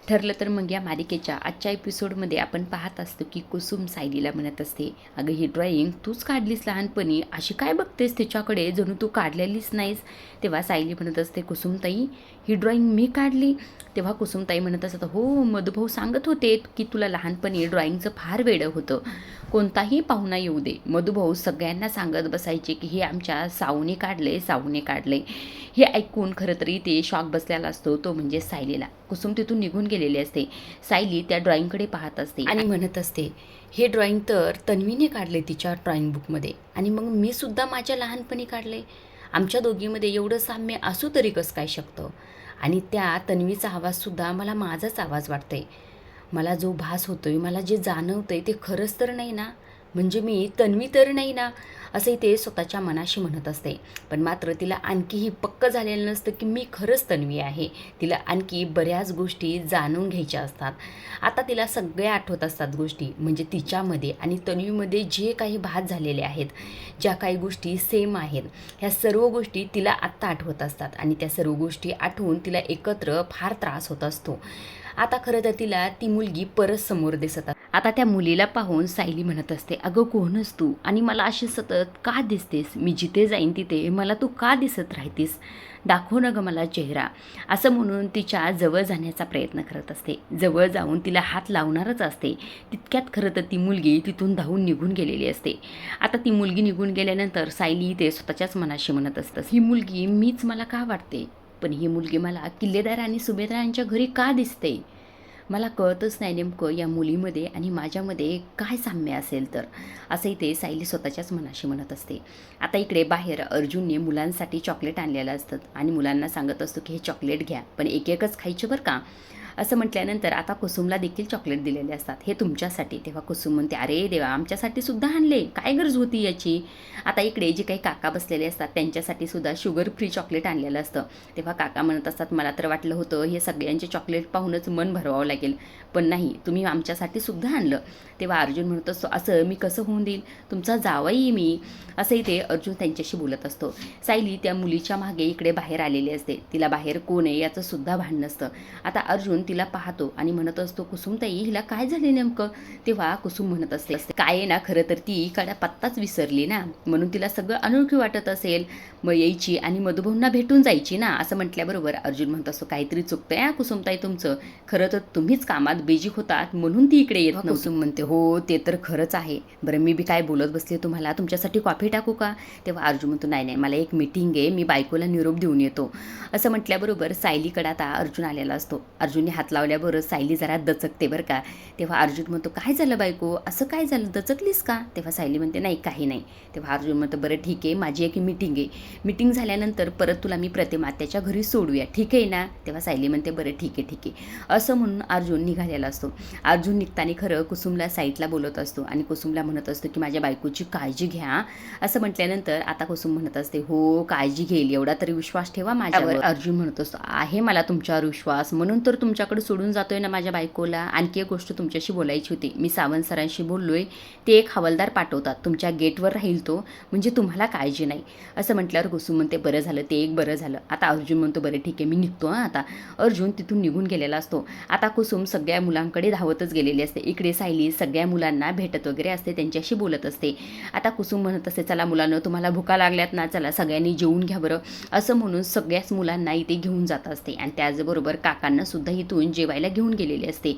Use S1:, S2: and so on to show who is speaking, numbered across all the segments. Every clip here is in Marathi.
S1: ठरलं तर मग या मालिकेच्या आजच्या एपिसोडमध्ये आपण पाहत असतो की कुसुम सायलीला म्हणत असते, अगं ही ड्रॉइंग तूच काढलीस लहानपणी, अशी काय बघतेस तिच्याकडे, जणू तू काढलेलीच नाहीस. तेव्हा सायली म्हणत असते, कुसुमताई ही ड्रॉइंग मी काढली. तेव्हा कुसुमताई म्हणत असत, हो मधुभाऊ सांगत होते की तुला लहानपणी ड्रॉइंगचं फार वेडं होतं, कोणताही पाहुणा येऊ दे मधुभाऊ सगळ्यांना सांगत बसायचे की हे आमच्या साऊने काढले, साऊने काढले. हे ऐकून खरं तरी ते शॉक बसलेला असतो, तो म्हणजे सायलीला. कुसुम तिथून निघून गेलेली असते. सायली त्या ड्रॉइंगकडे पाहत असते आणि म्हणत असते, हे ड्रॉइंग तर तन्वीने काढले तिच्या ड्रॉइंग बुकमध्ये, आणि मग मी सुद्धा माझ्या लहानपणी काढले. आमच्या दोघीमध्ये एवढं साम्य असू तरी कसं काय शकतं. आणि त्या तन्वीचा आवाजसुद्धा मला माझाच आवाज वाटतोय. मला जो भास होतोय, मला जे जाणवतंय ते खरंच तर नाही ना, म्हणजे मी तन्वी तर नाही ना, असंही ते स्वतःच्या मनाशी म्हणत असते. पण मात्र तिला आणखीही पक्क झालेलं नसतं की मी खरंच तन्वी आहे. तिला आणखी बऱ्याच गोष्टी जाणून घ्यायच्या असतात. आता तिला सगळ्या आठवत असतात गोष्टी, म्हणजे तिच्यामध्ये आणि तन्वीमध्ये जे काही भास झालेले आहेत, ज्या काही गोष्टी सेम आहेत, ह्या सर्व गोष्टी तिला आत्ता आठवत असतात. आणि त्या सर्व गोष्टी आठवून तिला एकत्र फार त्रास होत असतो. आता खरं तर तिला ती मुलगी परत समोर दिसत. आता त्या मुलीला पाहून सायली म्हणत असते, अगं कोणच तू, आणि मला अशी सतत का दिसतेस, मी जिथे जाईन तिथे मला तू का दिसत राहतेस, दाखव ना गं मला चेहरा. असं म्हणून तिच्या जवळ जाण्याचा प्रयत्न करत असते. जवळ जाऊन तिला हात लावणारच असते. तितक्यात खरं तर ती मुलगी तिथून धावून निघून गेलेली असते. आता ती मुलगी निघून गेल्यानंतर सायली ते स्वतःच्याच मनाशी म्हणत असतं, ही मुलगी मीच मला का वाटते, पण ही मुलगी मला किल्लेदार आणि सुभेदारांच्या घरी का दिसते. मला कळतच नाही नेमकं या मुलीमध्ये आणि माझ्यामध्ये काय साम्य असेल तर, असंही ते सायली स्वतःच्याच मनाशी म्हणत असते. आता इकडे बाहेर अर्जुनने मुलांसाठी चॉकलेट आणलेलं असतं आणि मुलांना सांगत असतो की हे चॉकलेट घ्या, पण एक एकच खायचे बरं का. असं म्हटल्यानंतर आता कुसुमला देखील चॉकलेट दिलेले असतात, हे तुमच्यासाठी. तेव्हा कुसुम म्हणते, अरे देवा आमच्यासाठी सुद्धा आणले, काय गरज होती याची. आता इकडे जे काही काका बसलेले असतात त्यांच्यासाठी सुद्धा शुगर फ्री चॉकलेट आणलेलं असतं. तेव्हा काका म्हणत असतात, मला तर वाटलं होतं हे सगळ्यांचे चॉकलेट पाहूनच मन भरवावं लागेल, पण नाही, तुम्ही आमच्यासाठी सुद्धा आणलं. तेव्हा अर्जुन म्हणत असतो, असं मी कसं होऊन देईल, तुमचा जावई मी. असंही ते अर्जुन त्यांच्याशी बोलत असतो. सायली त्या मुलीच्या मागे इकडे बाहेर आलेली असते. तिला बाहेर कोण आहे याचं सुद्धा भान नसतं. आता अर्जुन तिला पाहतो आणि म्हणत असतो, कुसुमताई हिला काय झाले नेमकं. तेव्हा कुसुम म्हणत असते, काय आहे ना, खरं तर ती काड्या पत्ताच विसरली ना, म्हणून तिला सगळं अनोळखी वाटत असेल, मग यायची आणि मधुभाऊंना भेटून जायची ना. असं म्हटल्याबरोबर अर्जुन म्हणत असतो, काहीतरी चुकतंय हा कुसुमताई तुमचं, खरं तर तुम्हीच कामात बेजिक होतात म्हणून ती इकडे येत नव्हती. कुसुम म्हणते, हो ते तर खरंच आहे, बरं मी बी काय बोलत बसले तुम्हाला, तुमच्यासाठी कॉफी टाकू का. तेव्हा अर्जुन म्हणतो, नाही नाही मला एक मीटिंग आहे, मी बायकोला निरोप देऊन येतो. असं म्हटल्याबरोबर सायलीकडे आता अर्जुन आलेला असतो. अर्जुनने हात लावल्याबरोबर सायली जरा दचकते बरं का. तेव्हा अर्जुन म्हणतो, काय झालं बायको, असं काय झालं, दचकलीस का. तेव्हा सायली म्हणते, नाही काही नाही. तेव्हा अर्जुन म्हणतो, बरं ठीक आहे, माझी एक मीटिंग आहे, मीटिंग झाल्यानंतर परत तुला मी प्रतिमा त्याच्या घरी सोडूया, ठीक आहे ना. तेव्हा सायली म्हणते, बरं ठीक आहे ठीक आहे. असं म्हणून अर्जुन निघालेला असतो. अर्जुन निघताना खरं कुसुमला साईडला बोलत असतो आणि कुसुमला म्हणत असतो की माझ्या बायकोची काळजी घ्या. असं म्हटल्यानंतर आता कुसुम म्हणत असते, हो काळजी घेईल, एवढा तरी विश्वास ठेवा माझ्यावर. अर्जुन म्हणत असतो, आहे मला तुमच्यावर विश्वास, म्हणून तर तुमच्याकडे सोडून जातोय ना माझ्या बायकोला. आणखी एक गोष्ट तुमच्याशी बोलायची होती, मी सावंत सरांशी बोललोय, ते एक हवालदार पाठवतात, तुमच्या गेटवर राहील तो, म्हणजे तुम्हाला काळजी नाही. असं म्हटल्यावर कुसुम म्हणते, बरं झालं, ते एक बरं झालं. आता अर्जुन म्हणतो, बरं ठीक आहे मी निघतो हां. आता अर्जुन तिथून निघून गेलेला असतो. आता कुसुम सगळ्या मुलांकडे धावतच गेलेली असते. इकडे सायली सगळ्या मुलांना भेटत वगैरे असते, त्यांच्याशी बोलत असते. आता कुसुम म्हणत असते, चला मुलांना तुम्हाला भुका लागल्यात ना, चला सगळ्यांनी जेवून घ्या बरं. असं म्हणून सगळ्याच मुलांना इथे घेऊन जात असते आणि त्याचबरोबर काकांना सुद्धा इथून जेवायला घेऊन गेलेले असते.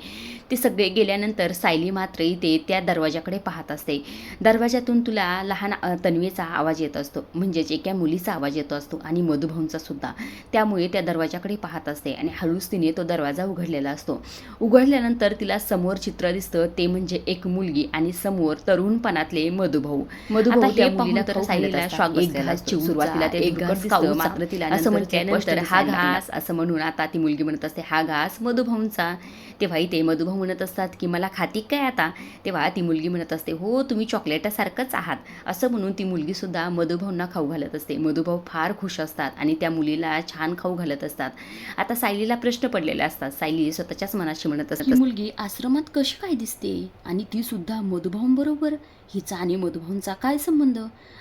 S1: ते सगळे गेल्यानंतर सायली मात्र इथे त्या दरवाजाकडे पाहत असते. दरवाजातून तुला लहान तन्वीचा आवाज येत असतो, म्हणजेच एका मुलीचा आवाज येतो असतो आणि मधुभाऊंचा सुद्धा. त्यामुळे त्या दरवाजाकडे पाहत असते आणि हळूच तिने तो दरवाजा उघडलेला असतो. उघडल्यानंतर तिला समोर चित्र दिसतं, ते म्हणजे एक मुलगी आणि समोर तरुणपणातले मधुभाऊ. त्या मुलीला तर सायलीला शॉक बसलेला असतो. सुरुवातीला ते एक घास दिसतं, मात्र तिला असं म्हटल्यानंतर हा घास, असं म्हणून आता ती मुलगी म्हणत असते, हा घास मधुभाऊंचा. तेव्हा इथे मधुभाऊ म्हणत असतात की मला खाती काय आता. तेव्हा ती मुलगी म्हणत असते, हो तुम्ही चॉकलेटासारखंच आहात. असं म्हणून ती मुलगी सुद्धा मधुभाऊंना खाऊ घालत असते. मधुभाऊ फार खुश असतात आणि त्या मुलीला छान खाऊ घालत असतात. आता सायलीला प्रश्न पडलेले असतात. सायली स्वतःच्याच मनाशी म्हणत असते, ही मुलगी आश्रमात कशी काय दिसते आणि ती सुद्धा मधुभाऊंबरोबर, हिचा आणि मधुभाऊंचा काय संबंध,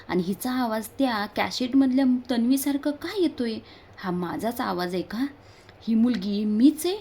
S1: आणि हिचा आवाज त्या कॅसेटमधल्या तन्वीसारखं काय येतोय, हा माझाच आवाज आहे का, ही मुलगी मीच आहे.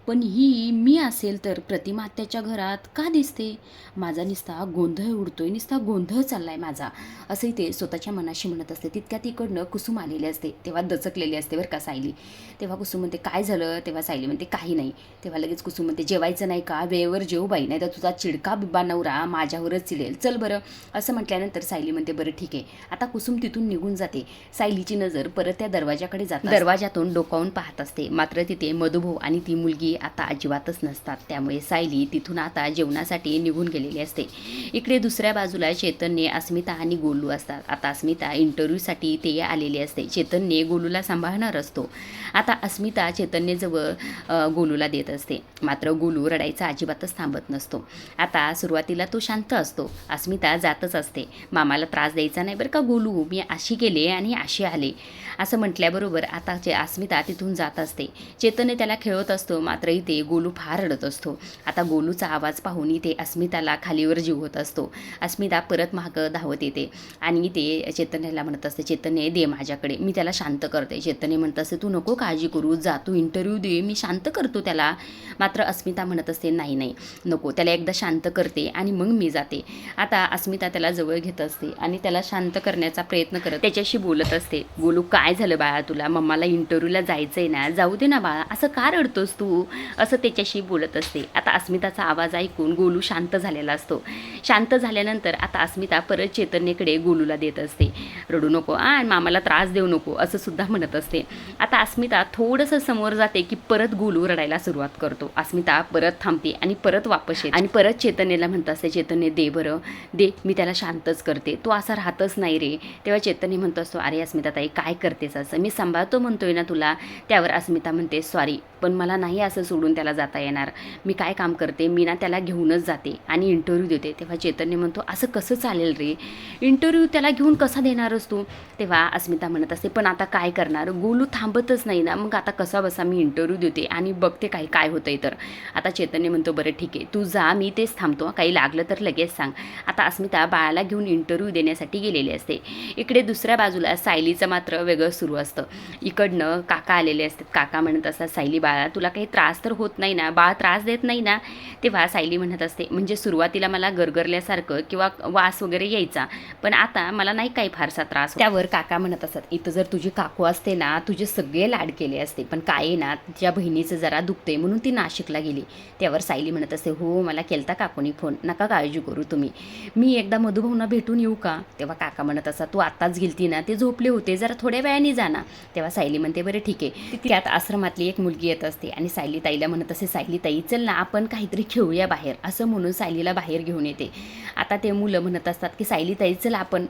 S1: पण ही मी असेल तर प्रतिमा आत्याच्या घरात का दिसते? माझा नुसता गोंधळ उडतोय, नुसता गोंधळ चाललाय माझा, असंही ते स्वतःच्या मनाशी म्हणत असते. तितक्यात इकडनं कुसुम आलेली असते. तेव्हा दचकलेली असते बरं का सायली. तेव्हा कुसुम म्हणते काय झालं? तेव्हा सायली म्हणते काही नाही. तेव्हा लगेच कुसुम म्हणते जेवायचं नाही का? वेळेवर जेव बाई, नाही तर तुझा चिडका बिब्बा नवरा माझ्यावरच चिडेल, चल बरं. असं म्हटल्यानंतर सायली म्हणते बरं ठीक आहे. आता कुसुम तिथून निघून जाते. सायलीची नजर परत त्या दरवाजाकडे जाते. दरवाजातून डोकावून पाहत असते, मात्र तिथे मधुभाऊ आणि ती मुलगी आता अजिबातच नसतात. त्यामुळे सायली तिथून आता जेवणासाठी निघून गेलेली असते. इकडे दुसऱ्या बाजूला चैतन्य, अस्मिता आणि गोलू असतात. आता अस्मिता इंटरव्ह्यूसाठी ते आलेली असते. चैतन्य गोलूला सांभाळणार असतो. आता अस्मिता चैतन्यजवळ गोलूला देत असते, मात्र गोलू रडायचा अजिबातच थांबत नसतो. आता सुरुवातीला तो शांत असतो. अस्मिता जातच असते, मामाला त्रास द्यायचा नाही बरं का गोलू, मी अशी गेले आणि अशी आले, असं म्हटल्याबरोबर आता अस्मिता तिथून जात असते. चैतन्य त्याला खेळत असतो, मात्र इथे गोलू फार रडत असतो. आता गोलूचा आवाज पाहून इथे अस्मिताला खालीवर जीव होत असतो. अस्मिता परत मागं धावत येते आणि ते चैतन्याला म्हणत असते, चैतन्य दे माझ्याकडे, मी त्याला शांत करते. चैतन्य म्हणत असते तू नको काळजी करू, जा तू इंटरव्ह्यू दे, मी शांत करतो त्याला. मात्र अस्मिता म्हणत असते नाही नाही नको, त्याला एकदा शांत करते आणि मग मी जाते. आता अस्मिता त्याला जवळ घेत असते आणि त्याला शांत करण्याचा प्रयत्न करत त्याच्याशी बोलत असते. गोलू काय झालं बाळा तुला? मम्माला इंटरव्ह्यूला जायचं आहे ना, जाऊ दे ना बाळा, असं का रडतोस तू? असं त्याच्याशी बोलत असते. आता अस्मिताचा आवाज ऐकून गोलू शांत झालेला असतो. शांत झाल्यानंतर आता अस्मिता परत चैतन्यकडे गोलूला देत असते. रडू नको आणि मामाला त्रास देऊ नको असं सुद्धा म्हणत असते. आता अस्मिता थोडंसं समोर जाते की परत गोलू रडायला सुरुवात करतो. अस्मिता परत थांबते आणि परत वापस येते आणि परत चैतन्यला म्हणत असते, चैतन्य दे बरं दे, मी त्याला शांतच करते, तो असा राहतच नाही रे. तेव्हा चैतन्य म्हणत असतो अरे अस्मिता ताई काय करतेस असं, मी सांभाळतो म्हणतोय ना तुला. त्यावर अस्मिता म्हणते सॉरी, पण मला नाही असं सोडून त्याला जाता येणार, मी काय काम करते, मी ना त्याला घेऊनच जाते आणि इंटरव्ह्यू देते. तेव्हा चैतन्य म्हणतो असं कसं चालेल रे, इंटरव्ह्यू त्याला घेऊन कसा देणारच तू? तेव्हा अस्मिता म्हणत असते पण आता काय करणार, गोलू थांबतच नाही ना, मग आता कसा बसा मी इंटरव्ह्यू देते आणि बघते काय होतंय तर. आता चैतन्य म्हणतो बरं ठीक आहे तू जा, मी तेच थांबतो, काही लागलं तर लगेच सांग. आता अस्मिता बाळाला घेऊन इंटरव्ह्यू देण्यासाठी गेलेली असते. इकडे दुसऱ्या बाजूला सायलीचं मात्र वेगळं सुरू असतं. इकडनं काका आलेले असतात. काका म्हणत असतात सायली बाळा तुला काही त्रास तर होत नाही ना, बाळ त्रास देत नाही ना? तेव्हा सायली म्हणत असते म्हणजे सुरुवातीला मला गरगरल्यासारखं किंवा वास वगैरे यायचा, पण आता मला नाही काही फारसा त्रास. त्यावर काका म्हणत असतात इथं जर तुझी काकू असते ना, तुझे सगळे लाड केले असते, पण काय ना तिच्या बहिणीचं जरा दुखते म्हणून ती नाशिकला गेली. त्यावर सायली म्हणत असते हो मला केलता काकूनी फोन, नका काळजी करू तुम्ही, मी एकदा मधुभाऊंना भेटून येऊ का? तेव्हा काका म्हणत असतात तू आत्ताच गेलती ना, ते झोपले होते, जरा थोड्या वेळाने जा ना. तेव्हा सायली म्हणते बरं ठीक आहे. त्यात आश्रमातली एक मुलगी येत असते आणि सायली ताईला म्हणत असते सायली ताई चल ना आपण काहीतरी खेळूया बाहेर, असं म्हणून सायलीला बाहेर घेऊन येते. आता ते मुलं म्हणत असतात की सायली ताई चल आपण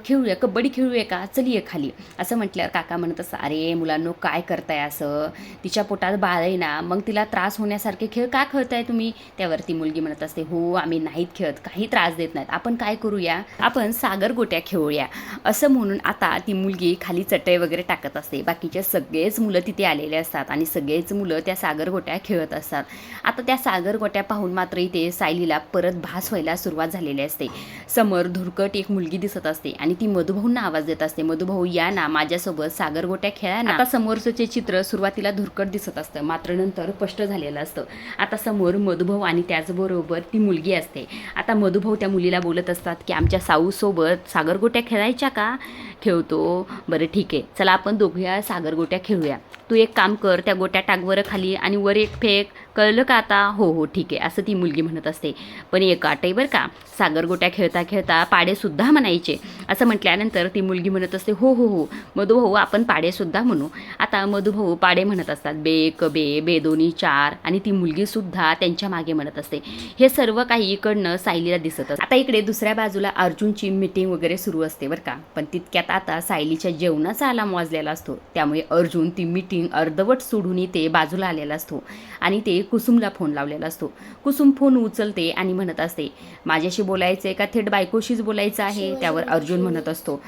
S1: खेळूया, कबड्डी खेळूया का, चल ये खाली. असं म्हटल्यावर काका म्हणत असतात अरे मुलांनो काय करताय असं, तिच्या पोटात बाळ आहे ना, मग तिला त्रास होण्यासारखे खेळ का खेळताय तुम्ही? त्यावरती मुलगी म्हणत असते हो आम्ही नाहीत खेळत, काही त्रास देत नाहीत, आपण काय करूया, आपण सागर गोट्या खेळूया. असं म्हणून आता ती मुलगी खाली चटई वगैरे टाकत असते. बाकीचे सगळेच मुलं तिथे आलेले असतात आणि सगळेच मुलं त्या सागर गोट्या खेळत असतात. आता त्या सागर गोट्या पाहून मात्र इथे सायलीला परत भास व्हायला सुरुवात झालेली असते. समोर धुरकट एक मुलगी दिसत असते आणि ती मधुभाऊंना आवाज देत असते, मधुभाऊ या ना माझ्यासोबत सागर गोट्या खेळा ना. आता समोरचं चित्र सुरुवातीला धुरकट दिसत असतं, मात्र नंतर स्पष्ट झालेलं असतं. आता समोर मधुभाऊ आणि त्याचबरोबर ती मुलगी असते. आता मधुभाऊ त्या मुलीला बोलत असतात की आमच्या साऊसोबत सागर गोट्या खेळायच्या का? खेळतो, बरं ठीक आहे चला आपण दोघ्या सागर गोट्या खेळूया, तू एक काम कर त्या गोट्या टाकवर खाली आणि वर एक फेक, कळलं का आता? हो हो ठीक आहे असं ती मुलगी म्हणत असते. पण एक अट आहे बरं का, सागर गोट्या खेळता खेळता पाडेसुद्धा म्हणायचे. असं म्हटल्यानंतर ती मुलगी म्हणत असते हो हो हो मधुभाऊ आपण पाडेसुद्धा म्हणू. आता मधुभाऊ पाडे म्हणत असतात, बे कबे बे दोन्ही चार, आणि ती मुलगीसुद्धा त्यांच्या मागे म्हणत असते. हे सर्व काही इकडनं सायलीला दिसत असतं. आता इकडे दुसऱ्या बाजूला अर्जुनची मीटिंग वगैरे सुरू असते बरं का, पण तितक्यात आता सायलीच्या जेवणाचा अलार्म वाजलेला असतो. त्यामुळे अर्जुन ती मीटिंग अर्धवट सोडून ते बाजूला आलेला असतो आणि ते कुसुमला फोन लावलेला असतो. कुसुम फोन उचलते आणि म्हणत असते माझ्याशी बोलायचं आहे का थेट बायकोशीच बोलायचं आहे? त्यावर अर्जुन म्हणत असतो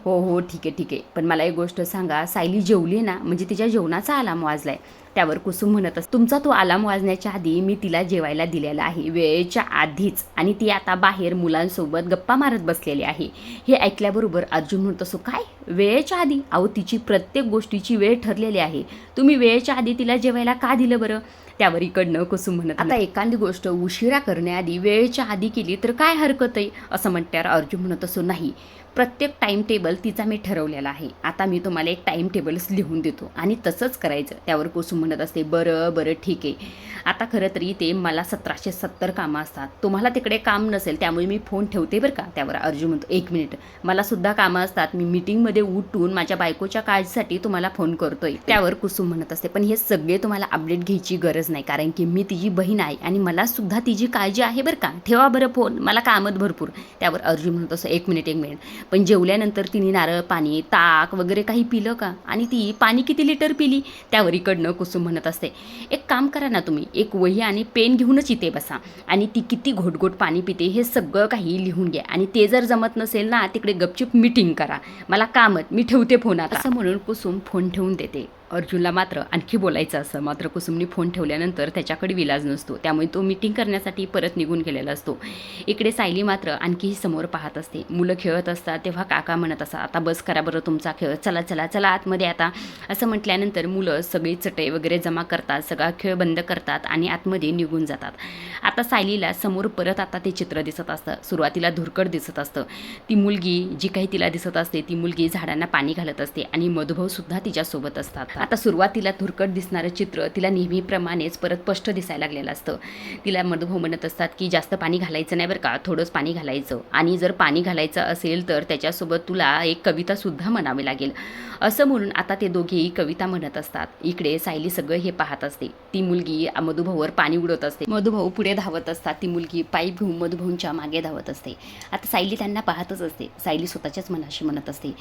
S1: हो हो ठीक आहे, पण मला एक गोष्ट सांगा, सायली जेवली ना, म्हणजे तिच्या जेवणाचा अलार्म वाजलाय. त्यावर कुसुम म्हणत असते तुमचा तो अलार्म वाजण्याच्या आधी मी तिला जेवायला दिलेला आहे, वेळेच्या आधीच, आणि ती आता बाहेर मुलांसोबत गप्पा मारत बसलेली आहे. हे ऐकल्याबरोबर अर्जुन म्हणत असतो काय वेळेच्या आधी? अहो तिची प्रत्येक गोष्टीची वेळ ठरलेली आहे, तुम्ही वेळेच्या आधी तिला जेवायला का दिलं बरं? त्यावर इकडनं कुसुम म्हणत, आता एखादी गोष्ट उशिरा करण्याआधी वेळेच्या आधी केली तर काय हरकत आहे असं म्हटल्यावर अर्जुन म्हणत असो, नाही, प्रत्येक टाईम टेबल तिचा मी ठरवलेला आहे, आता मी तुम्हाला एक टाईम टेबलच लिहून देतो आणि तसंच करायचं. त्यावर कुसुम म्हणत असते, बरं बरं ठीक आहे, आता खरं तरी ते मला 1770 कामं असतात, तुम्हाला तिकडे काम नसेल त्यामुळे मी फोन ठेवते बरं का. त्यावर अर्जुन म्हणतो, 1 मिनिट, मला सुद्धा कामं असतात, मी मीटिंगमध्ये उठून माझ्या बायकोच्या काळजीसाठी तुम्हाला फोन करतोय. त्यावर कुसुम म्हणत असते, पण हे सगळे तुम्हाला अपडेट घ्यायची गरज नाही, कारण की मी तिची बहीण आहे आणि मला सुद्धा तिची काळजी आहे बरं का, ठेवा बरं फोन, मला कामत भरपूर. त्यावर अर्जुन म्हणत असं, 1 मिनिट, पण जेवल्यानंतर तिने नारळ पाणी ताक वगैरे काही पिलं का, आणि ती पाणी किती लिटर पिली. त्यावर इकडनं कुसुम म्हणत असते, एक काम करा ना तुम्ही, एक वही आणि पेन घेऊनच इथे बसा आणि ती किती घोटघोट पाणी पिते हे सगळं काही लिहून घ्या, आणि ते जर जमत नसेल ना तिकडे गपचूप मीटिंग करा, मला कामत, मी ठेवते फोन आता असं म्हणून कुसुम फोन ठेवून देते. अर्जुनला मात्र आणखी बोलायचं असं, मात्र कुसुमने फोन ठेवल्यानंतर त्याच्याकडे विलाज नसतो, त्यामुळे तो मीटिंग करण्यासाठी परत निघून गेलेला असतो. इकडे सायली मात्र आणखीही समोर पाहत असते. मुलं खेळत असतात तेव्हा काका म्हणत असतात, आता बस करा बरं तुमचा खेळ, चला चला चला आतमध्ये आता. असं म्हटल्यानंतर मुलं सगळी चटई वगैरे जमा करतात, सगळा खेळ बंद करतात आणि आतमध्ये निघून जातात. आता सायलीला समोर परत आता ते चित्र दिसत असतं. सुरुवातीला धुरकट दिसत असतं, ती मुलगी जी काही तिला दिसत असते ती मुलगी झाडांना पाणी घालत असते आणि मधुभाऊ सुद्धा तिच्यासोबत असतात. आता सुरुवातीला धुरकट दिसणारं चित्र तिला नेहमीप्रमाणेच परत स्पष्ट दिसायला लागलेलं असतं. तिला मधुभाऊ म्हणत असतात की जास्त पाणी घालायचं नाही बरं का, थोडंच पाणी घालायचं, आणि जर पाणी घालायचं असेल तर त्याच्यासोबत तुला एक कवितासुद्धा म्हणावी लागेल असं म्हणून आता ते दोघेही कविता म्हणत असतात. इकडे सायली सगळं हे पाहत असते. ती मुलगी मधुभाऊवर पाणी उडवत असते, मधुभाऊ पुढे धावत असतात, ती मुलगी पाईप घेऊन मधुभाऊंच्या मागे धावत असते. आता सायली त्यांना पाहतच असते. सायली स्वतःच्याच मनाशी म्हणत असते,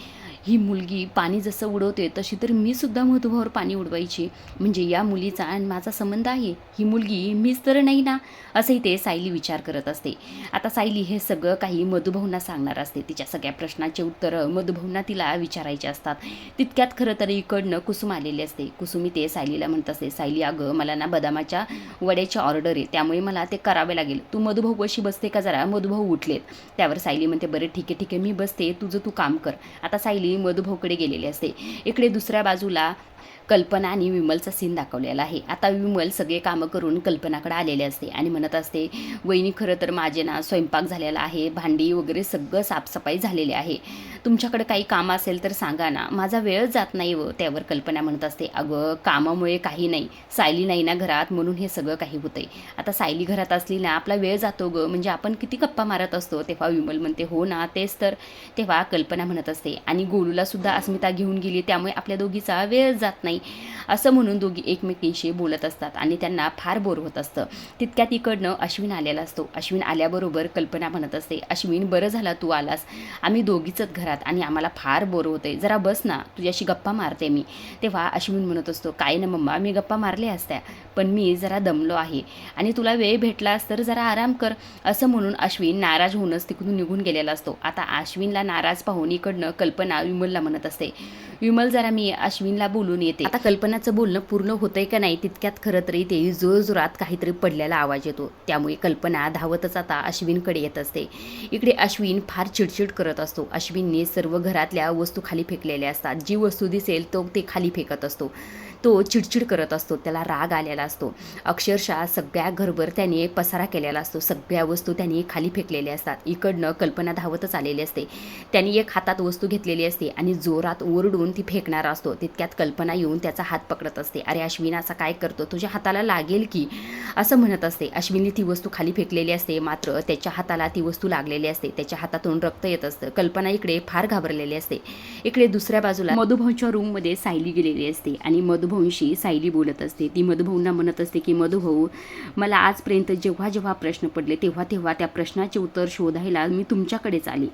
S1: ही मुलगी पाणी जसं उडवते तशी तर मी सुद्धा मधुभाऊवर पाणी उडवायची, म्हणजे या मुलीचा आणि माझा संबंध आहे, ही मुलगी मीच तर नाही ना, असंही ते सायली विचार करत असते. आता सायली हे सगळं काही मधुभाऊंना सांगणार असते. तिच्या सगळ्या प्रश्नाचे उत्तरं मधुभाऊंना तिला विचारायचे असतात. तितक्यात खरं तर इकडनं कुसुम आलेली असते. कुसुमी ते सायलीला म्हणत असते, सायली अगं मला ना बदामाच्या वड्याची ऑर्डर आहे, त्यामुळे मला ते करावे लागेल, तू मधुभाऊ कशी बसते का जरा, मधुभाऊ उठलेत. त्यावर सायली म्हणते, बरं ठीक आहे मी बसते, तुझं तू काम कर. आता सायली मधुभाऊकडे गेलेली असते. इकडे दुसऱ्या बाजूला कल्पना आणि विमलचा सीन दाखवलेला आहे. आता विमल सगळे कामं करून कल्पनाकडे आलेले असते आणि म्हणत असते, वहिनी खरं तर माझे ना स्वयंपाक झालेला आहे, भांडी वगैरे सगळं साफसफाई झालेली आहे, तुमच्याकडे काही काम असेल तर सांगा ना, माझा वेळ जात नाही व. त्यावर कल्पना म्हणत असते, अगं कामामुळे काही नाही, सायली नाही ना घरात म्हणून हे सगळं काही होतंय. आता सायली घरात असली ना आपला वेळ जातो गं, म्हणजे आपण किती गप्पा मारत असतो. तेव्हा विमल म्हणते, हो ना तेच तर. तेव्हा कल्पना म्हणत असते, आणि गोलूला सुद्धा अस्मिता घेऊन गेली त्यामुळे आपल्या दोघीचा वेळ जात नाही, असं म्हणून दोघी एकमेकींशी बोलत असतात आणि त्यांना फार बोर होत असतं. तितक्यात इकडनं अश्विन आलेला असतो. अश्विन आल्याबरोबर कल्पना म्हणत असते, अश्विन बरं झाला तू आलास, आम्ही दोघीचंच घरात आणि आम्हाला फार बोर होते, जरा बस ना, तुझ्याशी गप्पा मारते मी. तेव्हा अश्विन म्हणत असतो, काय ना मम्मा, मी गप्पा मारल्या असत्या, पण मी जरा दमलो आहे आणि तुला वेळ भेटलास तर जरा आराम कर, असं म्हणून अश्विन नाराज होऊनच तिकडून निघून गेलेला असतो. आता अश्विनला नाराज पाहून इकडनं कल्पना विमलला म्हणत असते, विमल जरा मी अश्विनला बोलून येते. आता कल्पनाचं बोलणं पूर्ण होतंय का नाही तितक्यात खरं तरी ते जोरजोरात काहीतरी पडलेला आवाज येतो. त्यामुळे कल्पना धावतच आता अश्विनकडे येत असते. इकडे अश्विन फार चिडचिड करत असतो. अश्विनने सर्व घरातल्या वस्तू खाली फेकलेल्या असतात. जी वस्तू दिसेल तो ते खाली फेकत असतो. तो चिडचिड करत असतो, त्याला राग आलेला असतो. अक्षरशः सगळ्या घरभर त्याने पसारा केलेला असतो, सगळ्या वस्तू त्याने खाली फेकलेल्या असतात. इकडनं कल्पना धावतच आलेली असते. त्याने एक हातात वस्तू घेतलेली असते आणि जोरात ओरडून ती फेकणारा असतो. तितक्यात कल्पना येऊन त्याचा हात पकडत असते. अरे अश्विन असा काय करतो, तुझ्या हाताला लागेल की, असं म्हणत असते. अश्विनने ती वस्तू खाली फेकलेली असते, मात्र त्याच्या हाताला ती वस्तू लागलेली असते. त्याच्या हातातून रक्त येत असतं. कल्पना इकडे फार घाबरलेली असते. इकडे दुसऱ्या बाजूला मधुभाऊच्या रूममध्ये सायली गेलेली असते आणि मधुभाऊंशी सायली बोलत असते. ती मधुभाऊंना म्हणत असते की मधुभाऊ, मला आजपर्यंत जेव्हा जेव्हा प्रश्न पडले तेव्हा तेव्हा त्या प्रश्नाचे उत्तर शोधायला मी तुमच्याकडेच आली,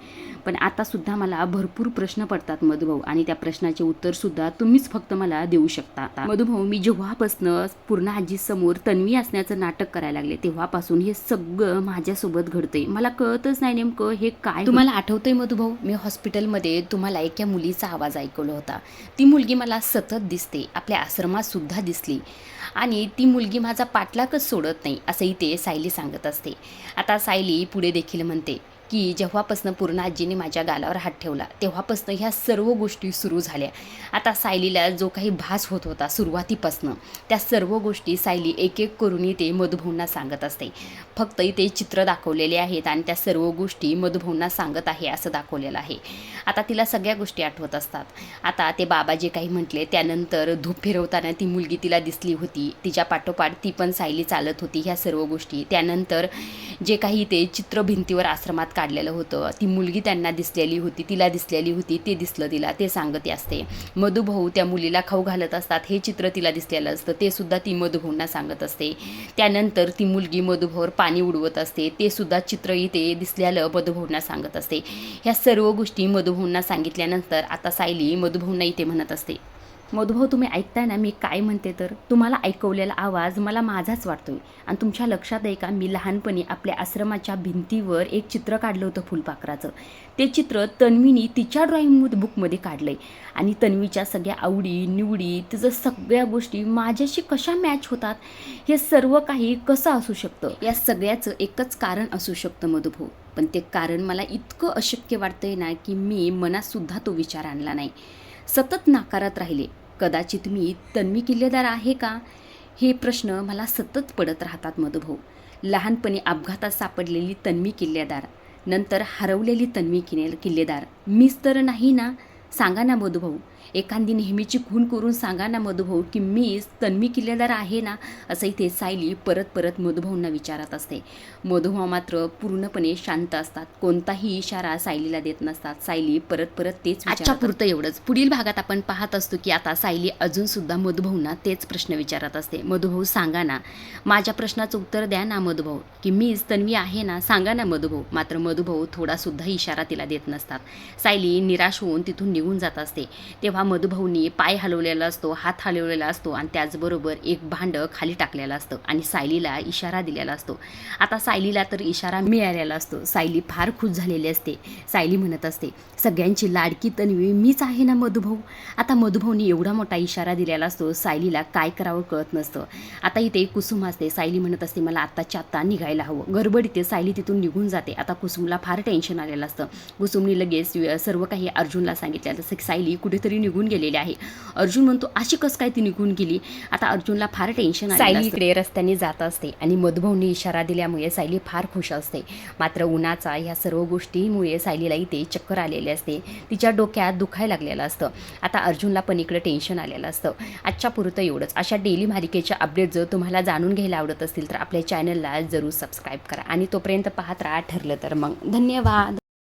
S1: पण आता सुद्धा मला भरपूर प्रश्न पडतात मधुभाऊ, आणि त्या प्रश्नाचे उत्तर सुद्धा तुम्हीच फक्त मला देऊ शकता. मधुभाऊ, मी जेव्हापासून पूर्ण आजीसमोर तन्वी असण्याचं नाटक करायला लागले तेव्हापासून हे सगळं माझ्यासोबत घडतंय. मला कळतच नाही नेमकं हे काय. तुम्हाला आठवतंय मधुभाऊ, मी हॉस्पिटलमध्ये तुम्हाला एका मुलीचा आवाज ऐकवला होता. ती मुलगी मला सतत दिसते, आपल्या आश्रमात सुद्धा दिसली, आणि ती मुलगी माझा पाठलागच सोडत नाही, असंही ते सायली सांगत असते. आता सायली पुढे देखील म्हणते की जेव्हापासून पूर्ण आजीने माझ्या गालावर हात ठेवला तेव्हापासून ह्या सर्व गोष्टी सुरू झाल्या. आता सायलीला जो काही भास होत होता सुरुवातीपासून त्या सर्व गोष्टी सायली एक एक करून ते मधुभाऊंना सांगत असते. फक्त इथे चित्र दाखवलेले आहेत आणि त्या सर्व गोष्टी मधुभाऊंना सांगत आहे असं दाखवलेलं आहे. आता तिला सगळ्या गोष्टी आठवत असतात. आता ते बाबा जे काही म्हटले त्यानंतर धूप फिरवताना ती मुलगी तिला दिसली होती, तिच्या पाठोपाठ ती पण सायली चालत होती, ह्या सर्व गोष्टी. त्यानंतर जे काही ते चित्र भिंतीवर आश्रमात काढलेलं होतं, ती मुलगी त्यांना दिसलेली होती, तिला दिसलेली होती, ते दिसलं तिला, ते सांगते असते. मधुभाऊ त्या मुलीला खाऊ घालत असतात, हे चित्र तिला दिसलेलं असतं, ते सुद्धा ती मधुभाऊंना सांगत असते. त्यानंतर ती मुलगी मधुभाऊवर पाणी उडवत असते, ते सुद्धा चित्र इथे दिसलेलं मधुभाऊंना सांगत असते. ह्या सर्व गोष्टी मधुभाऊंना सांगितल्यानंतर आता सायली मधुभाऊंना इथे म्हणत असते, मधुभाऊ तुम्ही ऐकताय ना मी काय म्हणते? तर तुम्हाला ऐकवलेला आवाज मला माझाच वाटतोय. आणि तुमच्या लक्षात आहे का, मी लहानपणी आपल्या आश्रमाच्या भिंतीवर एक चित्र काढलं होतं फुलपाखराचं. ते चित्र तन्वीनी तिच्या ड्रॉइंग बुकमध्ये काढलं आहे. आणि तन्वीच्या सगळ्या आवडी निवडी तिचं सगळ्या गोष्टी माझ्याशी कशा मॅच होतात, हे सर्व काही कसं असू शकतं? या सगळ्याचं एकच कारण असू शकतं मधुभाऊ. पण ते कारण मला इतकं अशक्य वाटतंय ना की मी मनातसुद्धा तो विचार आणला नाही. सतत नाकारत राहिले. कदाचित मी तन्वी किल्लेदार आहे का, हे प्रश्न मला सतत पडत राहतात मधुभाऊ. लहानपणी अपघातात सापडलेली तन्वी किल्लेदार, नंतर हरवलेली तन्वी किल्लेदार मीच तर नाही ना? सांगा ना मधुभाऊ, एखादी नेहमीची खून करून सांगा ना मधुभाऊ की मीच तन्वी किल्लेदार आहे ना? असं इथे सायली परत परत मधुभाऊंना विचारत असते. मधुभाऊ मात्र पूर्णपणे शांत असतात, कोणताही इशारा सायलीला देत नसतात. सायली परत परत तेच आजच्या पुरतं एवढंच. पुढील भागात आपण पाहत असतो की आता सायली अजूनसुद्धा मधुभाऊंना तेच प्रश्न विचारत असते. मधुभाऊ सांगा ना, माझ्या प्रश्नाचं उत्तर द्या ना मधुभाऊ, की मीच तन्वी आहे ना? सांगा ना मधुभाऊ. मात्र मधुभाऊ थोडासुद्धा इशारा तिला देत नसतात. सायली निराश होऊन तिथून निघून जात असते. तेव्हा मधुभाऊंनी पाय हलवलेला असतो, हात हलवलेला असतो आणि त्याचबरोबर एक भांडं खाली टाकलेलं असतं आणि सायलीला इशारा दिलेला असतो. आता सायलीला तर इशारा मिळालेला असतो. सायली फार खुश झालेली असते. सायली म्हणत असते, सगळ्यांची लाडकी तन्वी मीच आहे ना मधुभाऊ? आता मधुभाऊनी एवढा मोठा इशारा दिलेला असतो, सायलीला काय करावं कळत नसतं. आता इथे कुसुम असते. सायली म्हणत असते, मला आत्ताच्या आत्ता निघायला हवं. गडबडीत सायली तिथून निघून जाते. आता कुसुमला फार टेन्शन आलेलं असतं. कुसुमनी लगेच सर्व काही अर्जुनला सांगितलं. जसं की सायली कुठेतरी निघून गेलेली आहे. अर्जुन म्हणतो, अशी कसं काय ती निघून गेली? आता अर्जुनला फार टेन्शन आलं. सायली इकडे रस्त्याने जात असते आणि मधुभाऊंनी इशारा दिल्यामुळे सायली फार खुश असते. मात्र उन्हाचा ह्या सर्व गोष्टींमुळे सायलीला इथे चक्कर आलेले असते, तिच्या डोक्यात दुखायला लागलेलं असतं. आता अर्जुनला पण इकडे टेन्शन आलेलं असतं. आजच्या पुरतं एवढंच. अशा डेली मालिकेच्या अपडेट जर तुम्हाला जाणून घ्यायला आवडत असतील तर आपल्या चॅनलला जरूर सबस्क्राईब करा आणि तोपर्यंत पाहत राहा. ठरलं तर मग धन्यवाद.